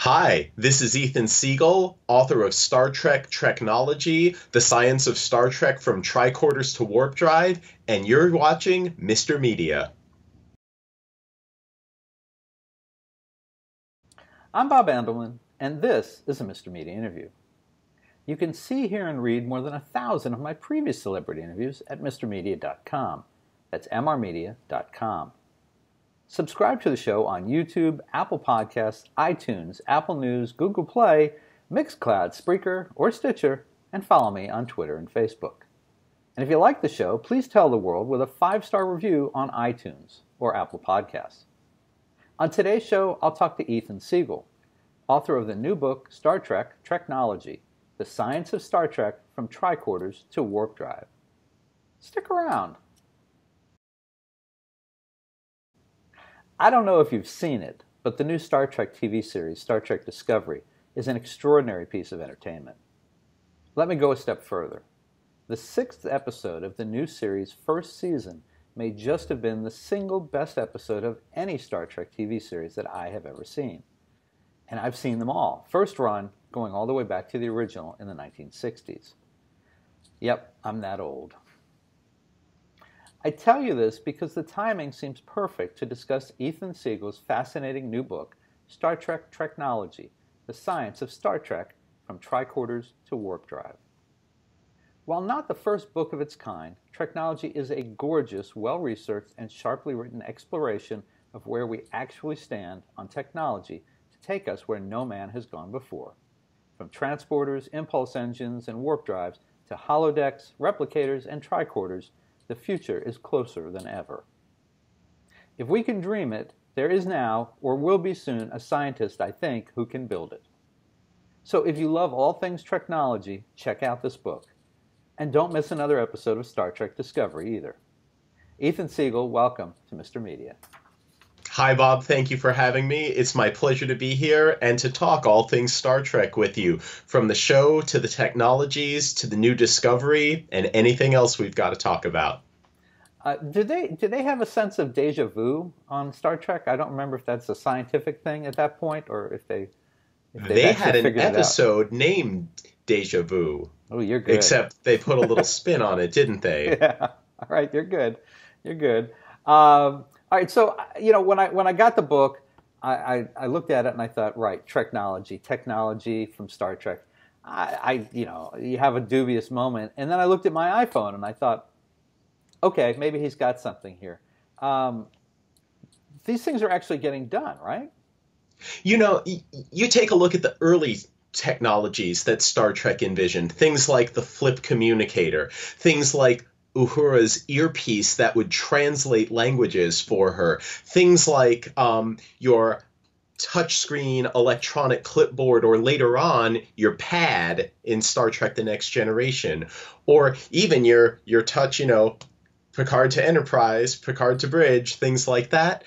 Hi, this is Ethan Siegel, author of Star Trek Treknology, The Science of Star Trek from Tricorders to Warp Drive, and you're watching Mr. Media. I'm Bob Andelman, and this is a Mr. Media interview. You can see, hear, and read more than 1,000 of my previous celebrity interviews at mrmedia.com. That's mrmedia.com. Subscribe to the show on YouTube, Apple Podcasts, iTunes, Apple News, Google Play, Mixcloud, Spreaker, or Stitcher, and follow me on Twitter and Facebook. And if you like the show, please tell the world with a 5-star review on iTunes or Apple Podcasts. On today's show, I'll talk to Ethan Siegel, author of the new book, Star Trek Treknology, The Science of Star Trek from Tricorders to Warp Drive. Stick around. I don't know if you've seen it, but the new Star Trek TV series, Star Trek Discovery, is an extraordinary piece of entertainment. Let me go a step further. The 6th episode of the new series' first season may just have been the single best episode of any Star Trek TV series that I have ever seen. And I've seen them all, first run going all the way back to the original in the 1960s. Yep, I'm that old. I tell you this because the timing seems perfect to discuss Ethan Siegel's fascinating new book, Star Trek Treknology, The Science of Star Trek from Tricorders to Warp Drive. While not the first book of its kind, Treknology is a gorgeous, well-researched, and sharply written exploration of where we actually stand on technology to take us where no man has gone before. From transporters, impulse engines, and warp drives to holodecks, replicators, and tricorders, the future is closer than ever. If we can dream it, there is now, or will be soon, a scientist, I think, who can build it. So if you love all things Treknology, check out this book. And don't miss another episode of Star Trek Discovery either. Ethan Siegel, welcome to Mr. Media. Hi, Bob. Thank you for having me. It's my pleasure to be here and to talk all things Star Trek with you, from the show to the technologies to the new Discovery and anything else we've got to talk about. Do they have a sense of deja vu on Star Trek? I don't remember if that's a scientific thing at that point or if they had an episode named Deja Vu. Oh, you're good. Except they put a little spin on it, didn't they? Yeah. All right, you're good. You're good. All right, so when I got the book, I looked at it and I thought, right, Treknology, technology from Star Trek. You have a dubious moment, and then I looked at my iPhone and I thought, okay, maybe he's got something here. These things are actually getting done, right? You take a look at the early technologies that Star Trek envisioned, things like the flip communicator, things like Uhura's earpiece that would translate languages for her, things like your touchscreen electronic clipboard, or later on your pad in Star Trek The Next Generation, or even your touch, Picard to Enterprise, Picard to Bridge, things like that.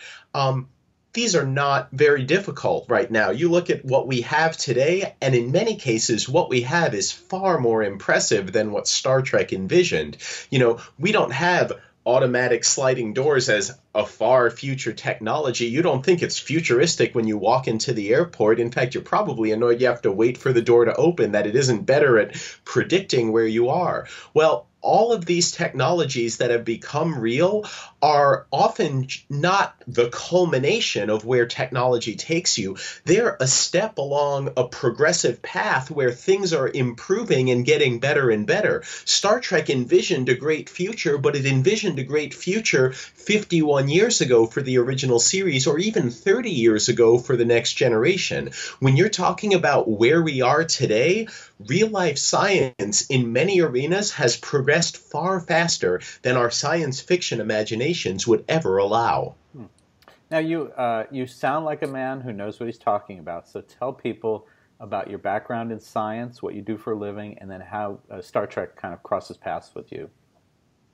These are not very difficult right now. You look at what we have today, and in many cases, what we have is far more impressive than what Star Trek envisioned. We don't have automatic sliding doors as a far future technology. You don't think it's futuristic when you walk into the airport. In fact, you're probably annoyed you have to wait for the door to open, that it isn't better at predicting where you are. Well, all of these technologies that have become real are often not the culmination of where technology takes you. They're a step along a progressive path where things are improving and getting better and better. Star Trek envisioned a great future, but it envisioned a great future 51 years ago for the original series, or even 30 years ago for The Next Generation. When you're talking about where we are today, real-life science in many arenas has progressed far faster than our science fiction imaginations would ever allow. Now, you sound like a man who knows what he's talking about, so tell people about your background in science, what you do for a living, and then how Star Trek kind of crosses paths with you.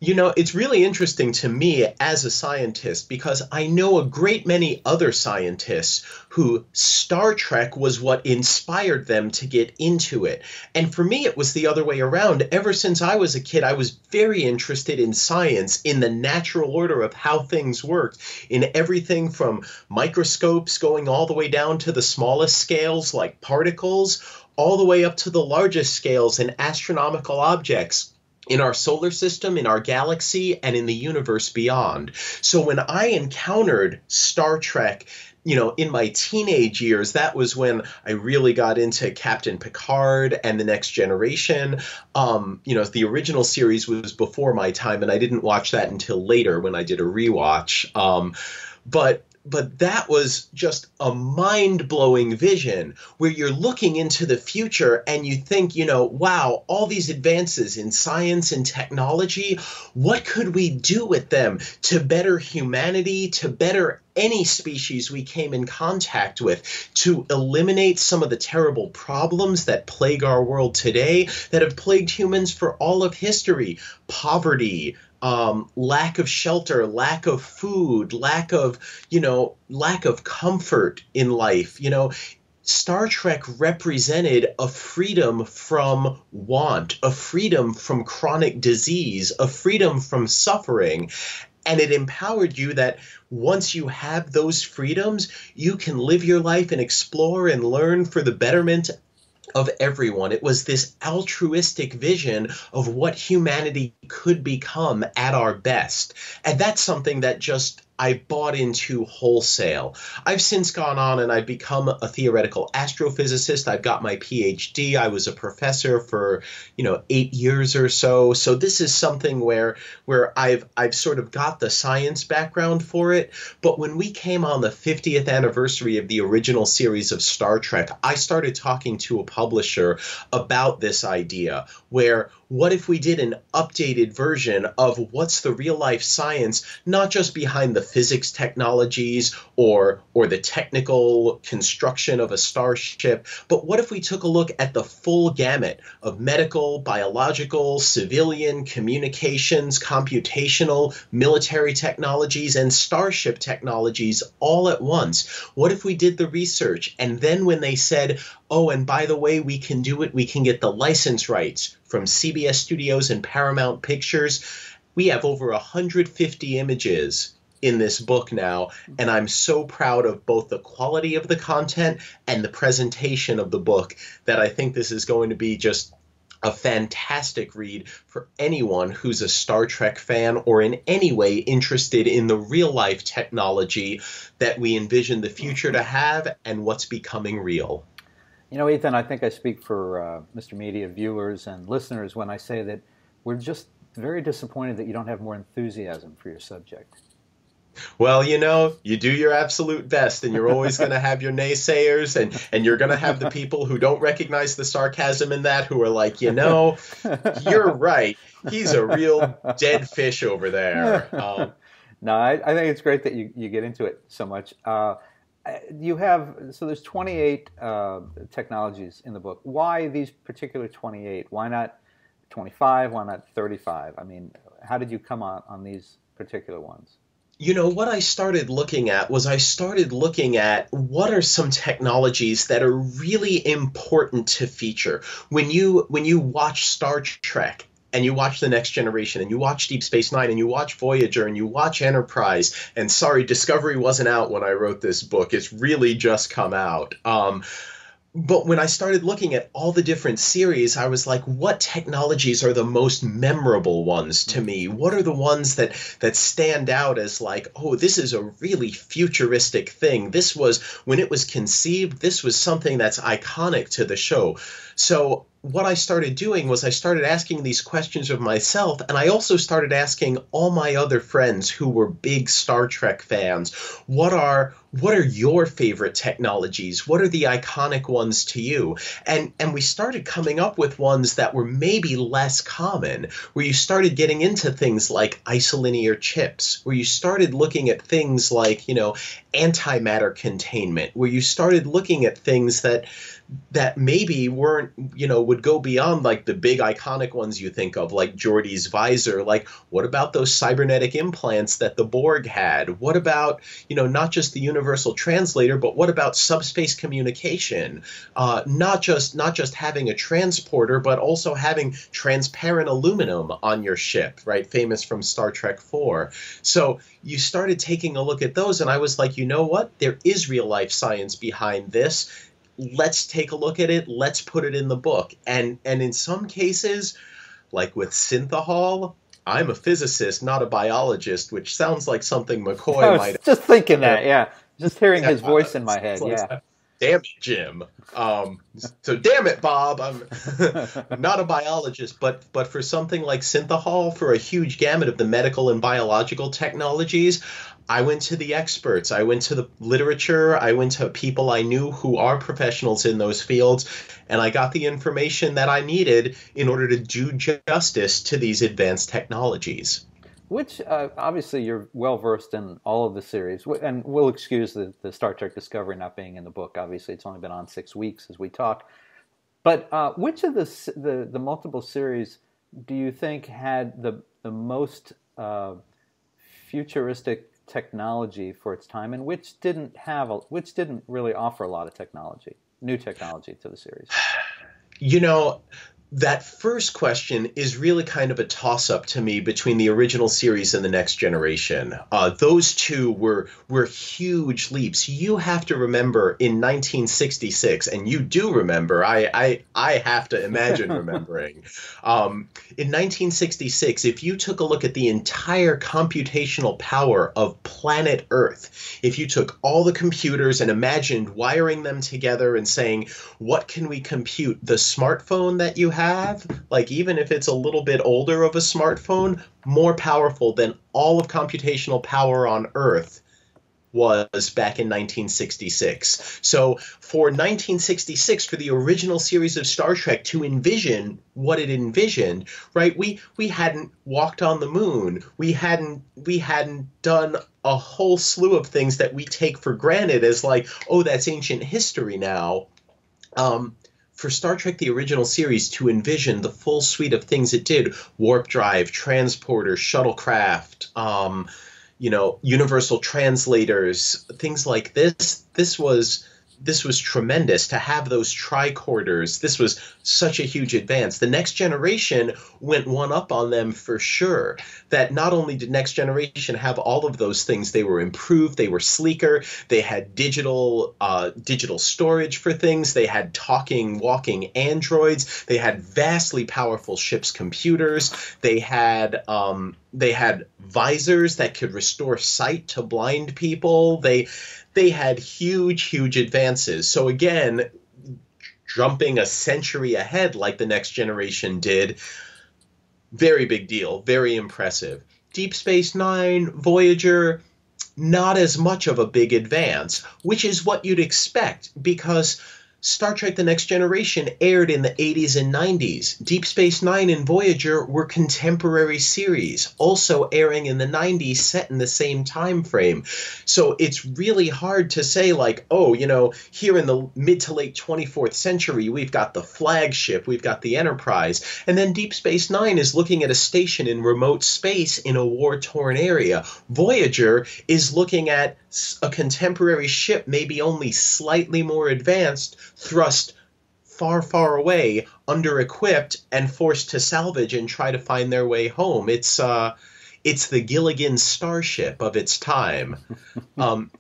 It's really interesting to me as a scientist because I know a great many other scientists who Star Trek was what inspired them to get into it. And for me, it was the other way around. Ever since I was a kid, I was very interested in science, in the natural order of how things worked, in everything from microscopes going all the way down to the smallest scales like particles, all the way up to the largest scales in astronomical objects in our solar system, in our galaxy, and in the universe beyond. So when I encountered Star Trek, in my teenage years, that was when I really got into Captain Picard and The Next Generation. The original series was before my time, and I didn't watch that until later when I did a rewatch. But that was just a mind-blowing vision where you're looking into the future and you think, wow, all these advances in science and technology, what could we do with them to better humanity, to better any species we came in contact with, to eliminate some of the terrible problems that plague our world today, that have plagued humans for all of history: poverty, lack of shelter, lack of food, lack of comfort in life. Star Trek represented a freedom from want, a freedom from chronic disease, a freedom from suffering. And it empowered you that once you have those freedoms, you can live your life and explore and learn for the betterment of everyone. It was this altruistic vision of what humanity could become at our best. And that's something that just I bought into wholesale. I've since gone on and I've become a theoretical astrophysicist. I've got my PhD. I was a professor for, 8 years or so. So this is something where I've sort of got the science background for it. But when we came on the 50th anniversary of the original series of Star Trek, I started talking to a publisher about this idea where what if we did an updated version of what's the real life science, not just behind the physics technologies or the technical construction of a starship, but what if we took a look at the full gamut of medical, biological, civilian, communications, computational, military technologies, and starship technologies all at once? What if we did the research and then when they said, oh, and by the way, we can do it, we can get the license rights from CBS Studios and Paramount Pictures. We have over 150 images in this book now, and I'm so proud of both the quality of the content and the presentation of the book that I think this is going to be just a fantastic read for anyone who's a Star Trek fan or in any way interested in the real-life technology that we envision the future to have and what's becoming real. Ethan, I think I speak for Mr. Media viewers and listeners when I say that we're just very disappointed that you don't have more enthusiasm for your subject. Well, you do your absolute best, and you're always going to have your naysayers, and you're going to have the people who don't recognize the sarcasm in that, who are like, you're right. He's a real dead fish over there. No, I think it's great that you get into it so much. There's 28 technologies in the book. Why these particular 28? Why not 25? Why not 35? I mean, how did you come on these particular ones? What I started looking at was what are some technologies that are really important to feature. When you watch Star Trek and you watch The Next Generation and you watch Deep Space Nine and you watch Voyager and you watch Enterprise, and sorry, Discovery wasn't out when I wrote this book. It's really just come out. But when I started looking at all the different series, I was like, what technologies are the most memorable ones to me? What are the ones that stand out as like, oh, this is a really futuristic thing. This was, when it was conceived, this was something that's iconic to the show. So what I started doing was I started asking these questions of myself, and I also started asking all my other friends who were big Star Trek fans, what are your favorite technologies? What are the iconic ones to you? And we started coming up with ones that were maybe less common, where you started getting into things like isolinear chips, where you started looking at things like, antimatter containment, where you started looking at things that maybe weren't, would go beyond like the big iconic ones you think of, like Geordi's visor. Like, what about those cybernetic implants that the Borg had? What about, not just the universal translator, but what about subspace communication? Not just having a transporter, but also having transparent aluminum on your ship, right? Famous from Star Trek 4. So you started taking a look at those, and I was like, you know what? There is real life science behind this. Let's take a look at it. Let's put it in the book. And in some cases, like with Synthahol, I'm a physicist, not a biologist, which sounds like something McCoy I was might. just thinking that, yeah. Just hearing his voice in my head, like, yeah. Damn it, Jim. So damn it, Bob. I'm not a biologist, but for something like Synthahol, for a huge gamut of the medical and biological technologies, I went to the experts. I went to the literature. I went to people I knew who are professionals in those fields, and I got the information that I needed in order to do justice to these advanced technologies. Which, obviously, you're well-versed in all of the series, and we'll excuse the Star Trek Discovery not being in the book. Obviously, it's only been on 6 weeks as we talk. But which of the multiple series do you think had the most futuristic technology for its time, and which didn't really offer a lot of new technology to the series? That first question is really kind of a toss-up to me between the original series and the Next Generation. Those two were huge leaps. You have to remember in 1966, and you do remember, I have to imagine remembering. In 1966, if you took a look at the entire computational power of planet Earth, if you took all the computers and imagined wiring them together and saying, what can we compute? The smartphone that you have, like even if it's a little bit older of a smartphone, more powerful than all of computational power on Earth was back in 1966. So for 1966, for the original series of Star Trek to envision what it envisioned, right? We hadn't walked on the moon. We hadn't done a whole slew of things that we take for granted as like, oh, that's ancient history now. For Star Trek, the original series, to envision the full suite of things it did, warp drive, transporter, shuttlecraft, universal translators, things like this was tremendous to have those tricorders. This was such a huge advance. The Next Generation went one up on them for sure. That not only did Next Generation have all of those things, they were improved, they were sleeker, they had digital storage for things, they had talking, walking androids, they had vastly powerful ship's computers, they had visors that could restore sight to blind people. They had huge advances. So again, jumping a century ahead like the Next Generation did, very big deal, very impressive. Deep Space Nine, Voyager, not as much of a big advance, which is what you'd expect because Star Trek The Next Generation aired in the 80s and 90s. Deep Space Nine and Voyager were contemporary series, also airing in the 90s, set in the same time frame. So it's really hard to say like, oh, here in the mid to late 24th century, we've got the flagship, we've got the Enterprise, and then Deep Space Nine is looking at a station in remote space in a war-torn area. Voyager is looking at a contemporary ship, maybe only slightly more advanced, thrust far away, under-equipped, and forced to salvage and try to find their way home. It's the Gilligan starship of its time.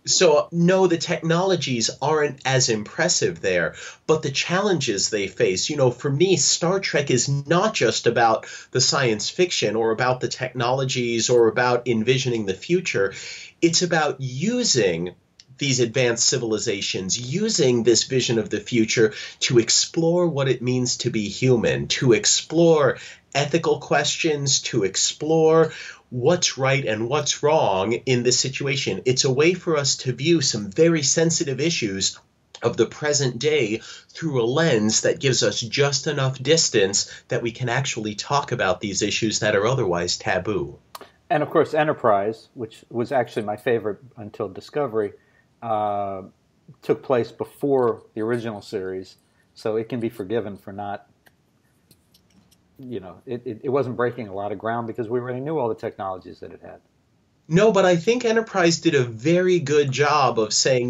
So no, the technologies aren't as impressive there, but the challenges they face, for me, Star Trek is not just about the science fiction or about the technologies or about envisioning the future. It's about using these advanced civilizations, using this vision of the future to explore what it means to be human, to explore ethical questions, to explore what's right and what's wrong in this situation. It's a way for us to view some very sensitive issues of the present day through a lens that gives us just enough distance that we can actually talk about these issues that are otherwise taboo. And of course, Enterprise, which was actually my favorite until Discovery, took place before the original series, so it can be forgiven for not it wasn't breaking a lot of ground because we already knew all the technologies that it had. No, but I think Enterprise did a very good job of saying,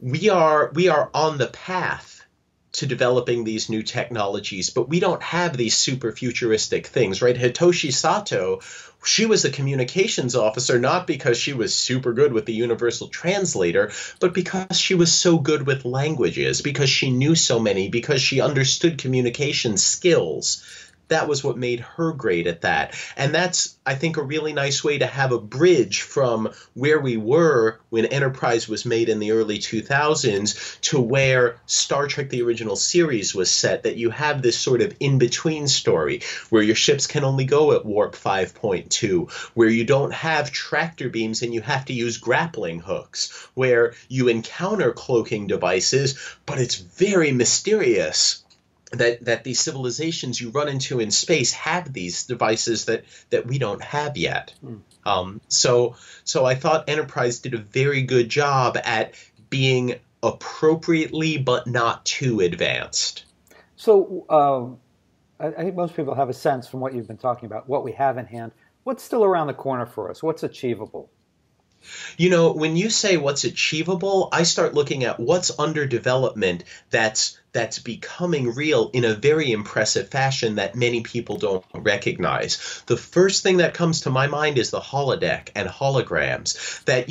we are on the path to developing these new technologies, but we don't have these super futuristic things, right? Hitoshi Sato, she was a communications officer not because she was super good with the universal translator, but because she was so good with languages, because she knew so many, because she understood communication skills. That was what made her great at that. And that's, I think, a really nice way to have a bridge from where we were when Enterprise was made in the early 2000s to where Star Trek the original series was set, that you have this sort of in-between story where your ships can only go at warp 5.2, where you don't have tractor beams and you have to use grappling hooks, where you encounter cloaking devices, but it's very mysterious that these civilizations you run into in space have these devices that we don't have yet. So I thought Enterprise did a very good job at being appropriately but not too advanced. So I think most people have a sense from what you've been talking about, what we have in hand. What's still around the corner for us? What's achievable? When you say what's achievable, I start looking at what's under development that's becoming real in a very impressive fashion that many people don't recognize. The first thing that comes to my mind is the holodeck and holograms. That,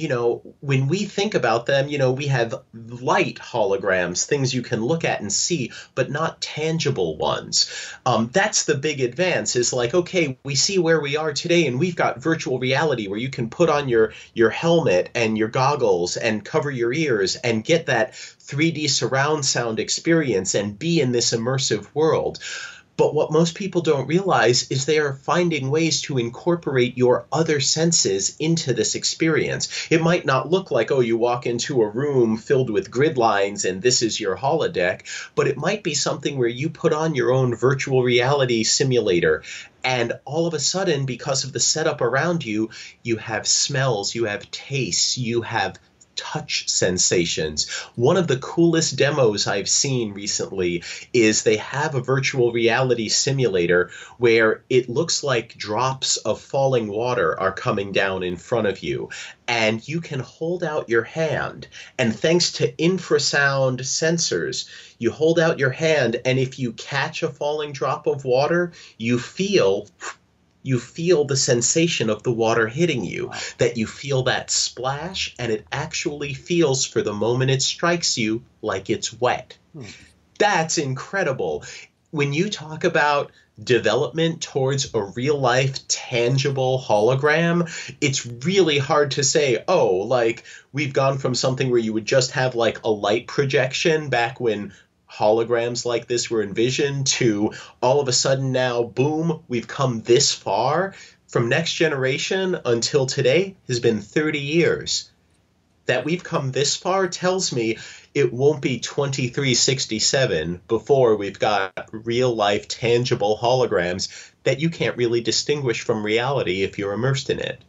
when we think about them, we have light holograms, things you can look at and see, but not tangible ones. That's the big advance, is like, okay, we see where we are today and we've got virtual reality where you can put on your helmet and your goggles and cover your ears and get that 3D surround sound experience and be in this immersive world. But what most people don't realize is they are finding ways to incorporate your other senses into this experience. It might not look like, oh, you walk into a room filled with grid lines and this is your holodeck, but it might be something where you put on your own virtual reality simulator. And all of a sudden, because of the setup around you, you have smells, you have tastes, you have touch sensations. One of the coolest demos I've seen recently is they have a virtual reality simulator where it looks like drops of falling water are coming down in front of you. And you can hold out your hand. And thanks to infrasound sensors, you hold out your hand, and if you catch a falling drop of water, you feel the sensation of the water hitting you, that you feel that splash, and it actually feels for the moment it strikes you like it's wet. That's incredible. When you talk about development towards a real life tangible hologram, it's really hard to say, oh, like we've gone from something where you would just have like a light projection back when holograms like this were envisioned to all of a sudden now, boom, we've come this far. From Next Generation until today has been 30 years. That we've come this far tells me it won't be 2367 before we've got real life tangible holograms that you can't really distinguish from reality if you're immersed in it.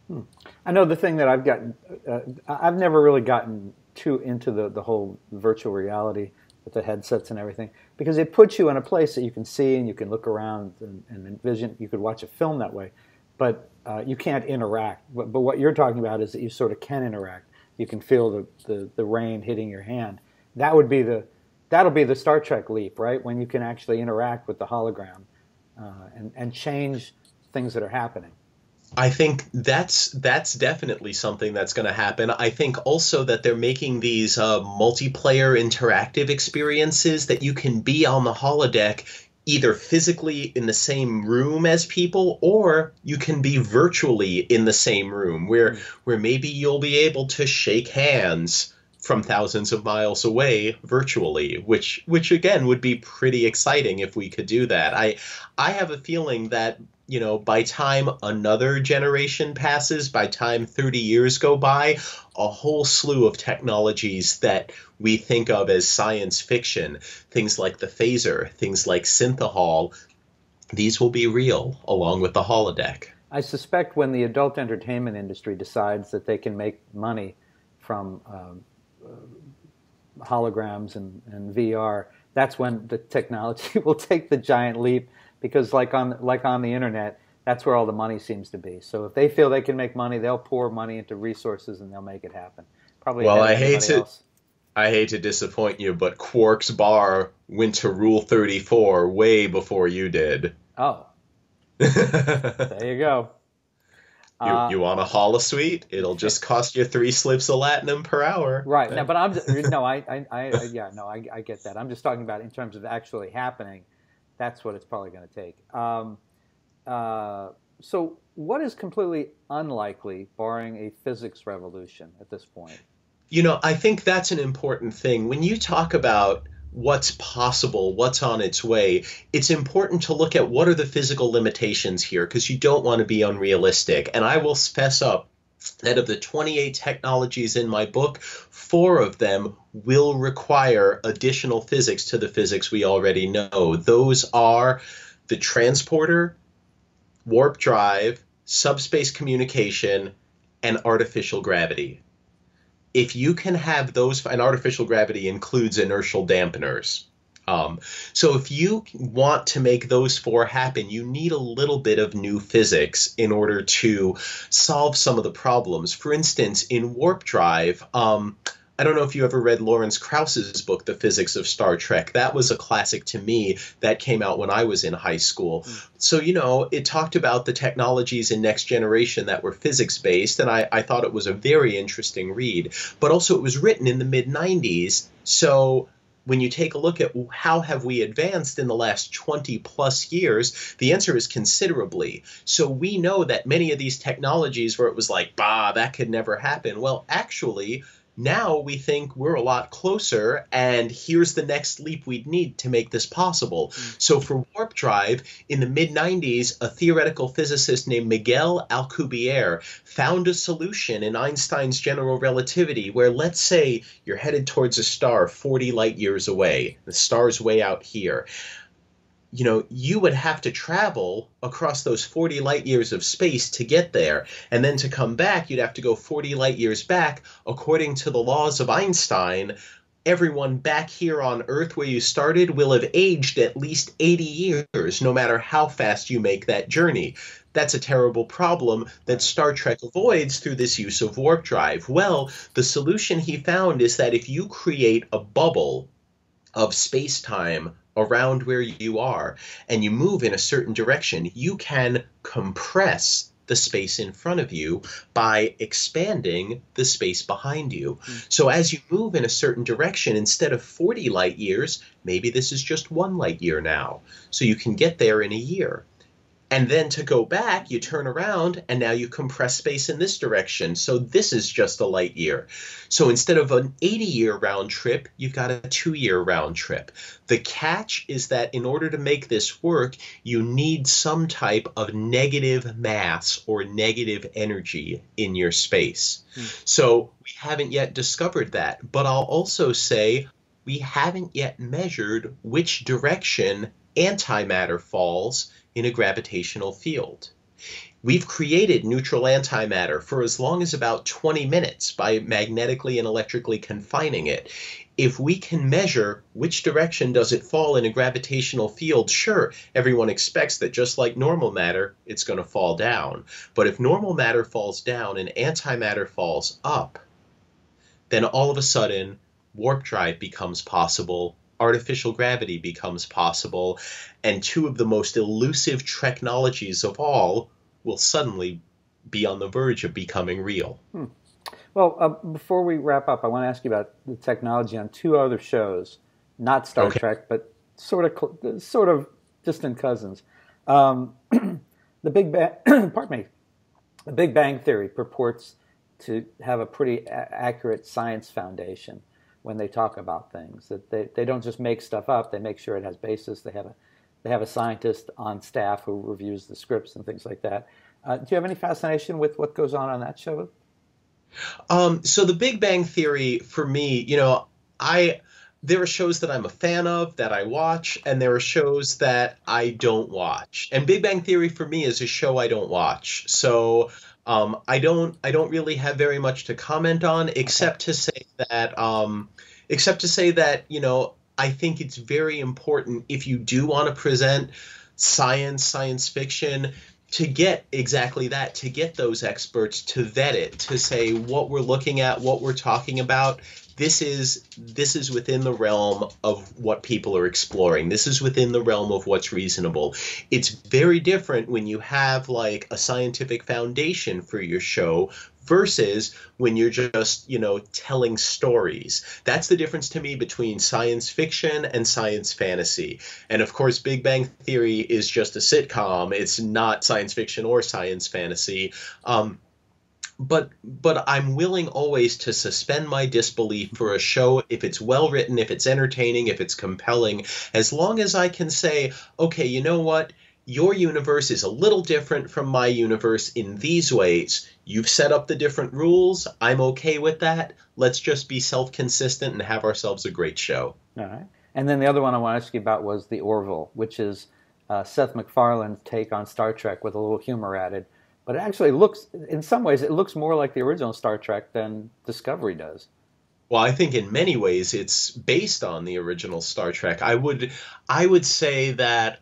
I know the thing that I've never really gotten too into the whole virtual reality with the headsets and everything, because it puts you in a place that you can see and you can look around and envision. You could watch a film that way, but you can't interact. But what you're talking about is that you sort of can interact. You can feel the rain hitting your hand. That'll be the Star Trek leap, right? When you can actually interact with the hologram and change things that are happening. I think that's definitely something that's going to happen. I think also that they're making these multiplayer interactive experiences that you can be on the holodeck either physically in the same room as people, or you can be virtually in the same room where maybe you'll be able to shake hands from thousands of miles away virtually, which again would be pretty exciting if we could do that. I have a feeling that, by time another generation passes, by time 30 years go by, a whole slew of technologies that we think of as science fiction, things like the phaser, things like synthahol, these will be real along with the holodeck. I suspect when the adult entertainment industry decides that they can make money from holograms and VR, that's when the technology will take the giant leap because like on the internet, that's where all the money seems to be. So if they feel they can make money, they'll pour money into resources and they'll make it happen. Probably Well, ahead of anybody else. I hate to disappoint you, but Quark's Bar went to Rule 34 way before you did. Oh, you there you go. you want a holosuite? It'll just cost you 3 slips of latinum per hour. Right. No, but I get that. I'm just talking about in terms of actually happening. That's what it's probably going to take. So what is completely unlikely, barring a physics revolution at this point? I think that's an important thing. When you talk about what's possible, what's on its way, it's important to look at what are the physical limitations here, because you don't want to be unrealistic. And I will fess up that of the 28 technologies in my book, 4 of them will require additional physics to the physics we already know. Those are the transporter, warp drive, subspace communication, and artificial gravity. If you can have those, and artificial gravity includes inertial dampeners. So if you want to make those 4 happen, you need a little bit of new physics in order to solve some of the problems. For instance, in warp drive, I don't know if you ever read Lawrence Krauss's book, The Physics of Star Trek. That was a classic to me that came out when I was in high school. So, it talked about the technologies in Next Generation that were physics-based, and I thought it was a very interesting read. But also it was written in the mid-90s, so when you take a look at how have we advanced in the last 20 plus years, the answer is considerably. So we know that many of these technologies where it was like, bah, that could never happen. Well, actually, now we think we're a lot closer, and here's the next leap we'd need to make this possible. So for warp drive, in the mid-90s, a theoretical physicist named Miguel Alcubierre found a solution in Einstein's general relativity where, let's say, you're headed towards a star 40 light years away. The star's way out here. You would have to travel across those 40 light years of space to get there. And then to come back, you'd have to go 40 light years back. According to the laws of Einstein, everyone back here on Earth where you started will have aged at least 80 years, no matter how fast you make that journey. That's a terrible problem that Star Trek avoids through this use of warp drive. Well, the solution he found is that if you create a bubble of space-time around where you are and you move in a certain direction, you can compress the space in front of you by expanding the space behind you. So as you move in a certain direction, instead of 40 light years, maybe this is just 1 light year now. So you can get there in a year. And then to go back, you turn around and now you compress space in this direction. So this is just a light year. So instead of an 80-year round trip, you've got a 2-year round trip. The catch is that in order to make this work, you need some type of negative mass or negative energy in your space. So we haven't yet discovered that. But I'll also say we haven't yet measured which direction antimatter falls in a gravitational field. We've created neutral antimatter for as long as about 20 minutes by magnetically and electrically confining it. If we can measure which direction does it fall in a gravitational field, sure, everyone expects that just like normal matter, it's going to fall down. But if normal matter falls down and antimatter falls up, then all of a sudden warp drive becomes possible, artificial gravity becomes possible, and 2 of the most elusive technologies of all will suddenly be on the verge of becoming real. Well, before we wrap up, I want to ask you about the technology on 2 other shows, not Star Trek, but sort of distant cousins. The Big Bang, pardon me, the Big Bang Theory purports to have a pretty accurate science foundation when they talk about things, that they don't just make stuff up, they make sure it has basis. They have a scientist on staff who reviews the scripts and things like that. Do you have any fascination with what goes on that show? So the Big Bang Theory, for me, there are shows that I'm a fan of, that I watch, and there are shows that I don't watch. And Big Bang Theory for me is a show I don't watch. So I don't really have very much to comment on, except to say that I think it's very important if you do want to present science fiction, to get exactly that, to get those experts to vet it, to say what we're looking at, what we're talking about. This is within the realm of what people are exploring. This is within the realm of what's reasonable. It's very different when you have like a scientific foundation for your show versus when you're just, telling stories. That's the difference to me between science fiction and science fantasy. And of course, Big Bang Theory is just a sitcom. It's not science fiction or science fantasy. But I'm willing always to suspend my disbelief for a show if it's well written, if it's entertaining, if it's compelling, as long as I can say, okay, you know what? Your universe is a little different from my universe in these ways. You've set up the different rules. I'm okay with that. Let's just be self-consistent and have ourselves a great show. All right. And then the other one I want to ask you about was the Orville, which is Seth MacFarlane's take on Star Trek with a little humor added. But it actually looks, in some ways, it looks more like the original Star Trek than Discovery does. Well, I think in many ways it's based on the original Star Trek. I would say that.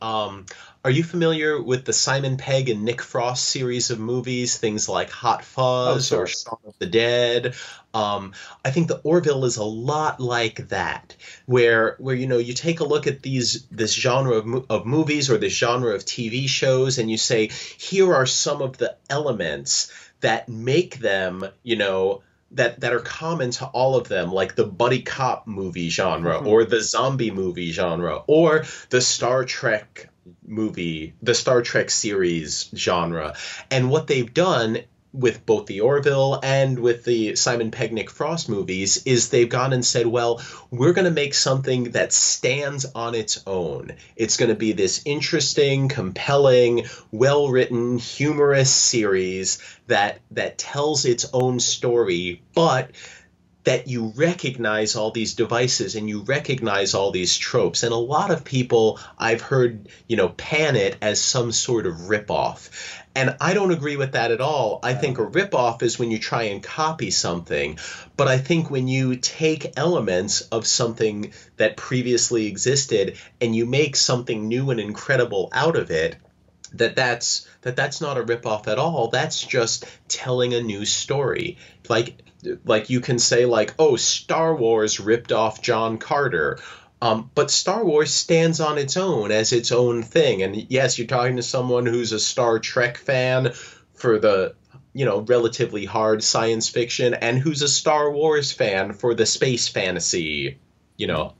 Are you familiar with the Simon Pegg and Nick Frost series of movies? Things like Hot Fuzz or Shaun of the Dead. I think the Orville is a lot like that, where you take a look at this genre of movies or this genre of TV shows, and you say, here are some of the elements that make them, that are common to all of them, like the buddy cop movie genre or the zombie movie genre or the Star Trek movie, the Star Trek series genre. And what they've done with both the Orville and with the Simon Pegg Nick Frost movies is they've gone and said, well, we're going to make something that stands on its own. It's going to be this interesting, compelling, well-written, humorous series that tells its own story, but that you recognize all these devices and you recognize all these tropes. And a lot of people I've heard, pan it as some sort of ripoff. And I don't agree with that at all. I think a ripoff is when you try and copy something. But I think when you take elements of something that previously existed and you make something new and incredible out of it, that's not a ripoff at all. That's just telling a new story. Like you can say like, oh, Star Wars ripped off John Carter. But Star Wars stands on its own as its own thing. And yes, you're talking to someone who's a Star Trek fan for the, relatively hard science fiction and who's a Star Wars fan for the space fantasy, Yeah,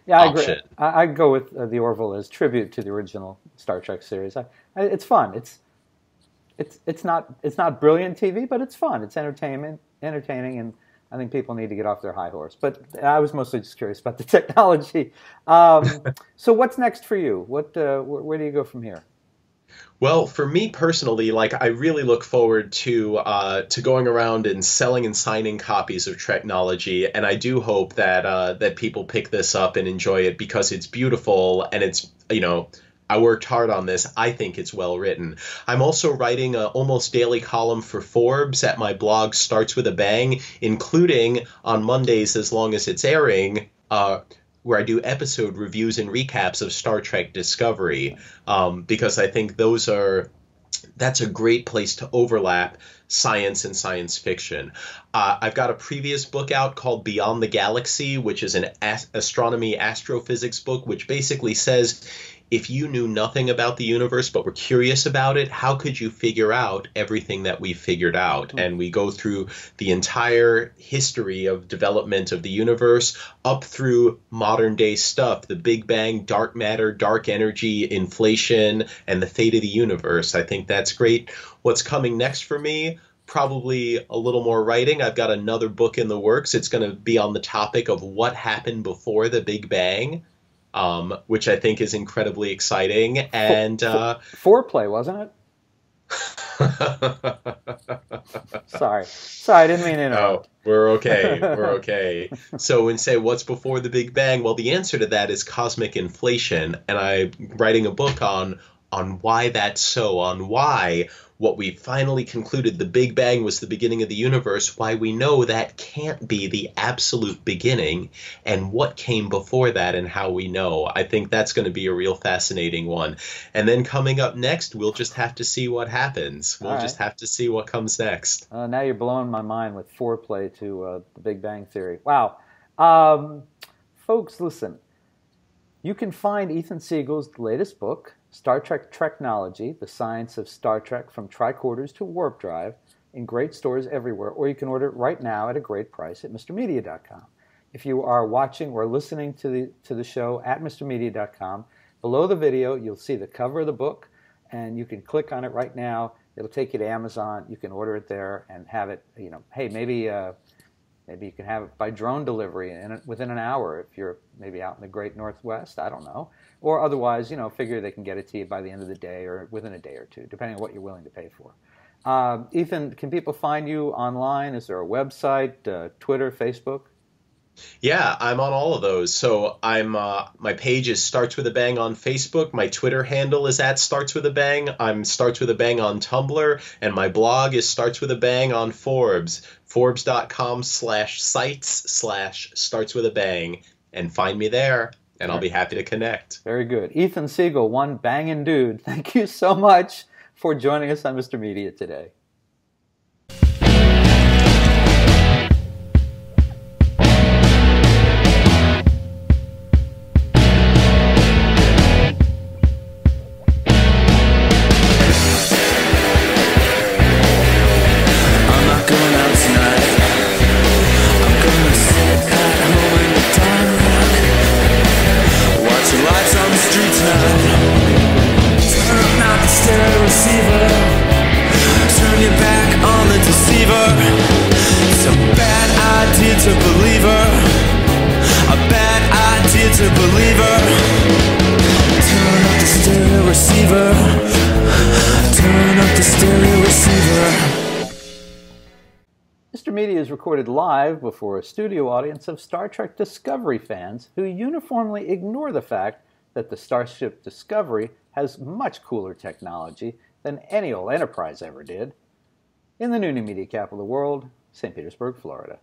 option. I agree. I go with the Orville as tribute to the original Star Trek series. It's fun. It's not brilliant TV, but it's fun. It's entertainment, and I think people need to get off their high horse. But I was mostly just curious about the technology. So what's next for you? Where do you go from here? Well, for me personally, I really look forward to going around and selling and signing copies of Treknology, and I do hope that people pick this up and enjoy it because it's beautiful and it's I worked hard on this. I think it's well written. I'm also writing an almost daily column for Forbes at my blog Starts With a Bang, including on Mondays, as long as it's airing, where I do episode reviews and recaps of Star Trek Discovery, because I think that's a great place to overlap science and science fiction. I've got a previous book out called Beyond the Galaxy, which is an astronomy astrophysics book, which basically says, if you knew nothing about the universe but were curious about it, how could you figure out everything that we figured out? And we go through the entire history of development of the universe up through modern day stuff, the Big Bang, dark matter, dark energy, inflation, and the fate of the universe. I think that's great. What's coming next for me? Probably a little more writing. I've got another book in the works. It's going to be on the topic of what happened before the Big Bang. Which I think is incredibly exciting. And foreplay, wasn't it? Sorry, I didn't mean to interrupt. Oh, we're okay. So when say what's before the Big Bang, well, the answer to that is cosmic inflation, and I'm writing a book on on why that's so, on why what we finally concluded the Big Bang was the beginning of the universe, why we know that can't be the absolute beginning, and what came before that and how we know. I think that's going to be a real fascinating one. And then coming up next, we'll just have to see what happens. We'll just have to see what comes next. Now you're blowing my mind with foreplay to the Big Bang Theory. Wow. Folks, listen. You can find Ethan Siegel's latest book, Star Trek Treknology, The Science of Star Trek from Tricorders to Warp Drive, in great stores everywhere, or you can order it right now at a great price at MrMedia.com. If you are watching or listening to the show at MrMedia.com, below the video you'll see the cover of the book, and you can click on it right now. It'll take you to Amazon. You can order it there and have it, hey, maybe you can have it by drone delivery within an hour if you're maybe out in the great Northwest. I don't know. Or otherwise, figure they can get it to you by the end of the day or within a day or two, depending on what you're willing to pay for. Ethan, can people find you online? Is there a website, Twitter, Facebook? Yeah, I'm on all of those. So my page is Starts With a Bang on Facebook. My Twitter handle is at Starts With a Bang. I'm Starts With a Bang on Tumblr, and my blog is Starts With a Bang on Forbes. Forbes.com/sites/Starts With a Bang, and find me there, and I'll be happy to connect. Very good. Ethan Siegel, one banging dude. Thank you so much for joining us on Mr. Media today. Mr. Media is recorded live before a studio audience of Star Trek Discovery fans who uniformly ignore the fact that the Starship Discovery has much cooler technology than any old Enterprise ever did. In the new media capital of the world, St. Petersburg, Florida.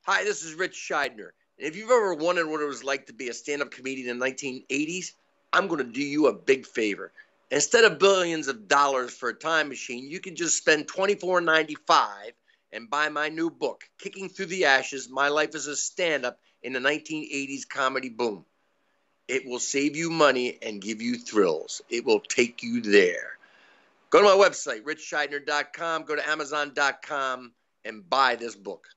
Hi, this is Rich Scheidner. And if you've ever wondered what it was like to be a stand-up comedian in the 1980s, I'm going to do you a big favor. Instead of billions of dollars for a time machine, you can just spend $24.95 and buy my new book, Kicking Through the Ashes, My Life as a Stand-Up in the 1980s Comedy Boom. It will save you money and give you thrills. It will take you there. Go to my website, richscheidner.com, go to amazon.com, and buy this book.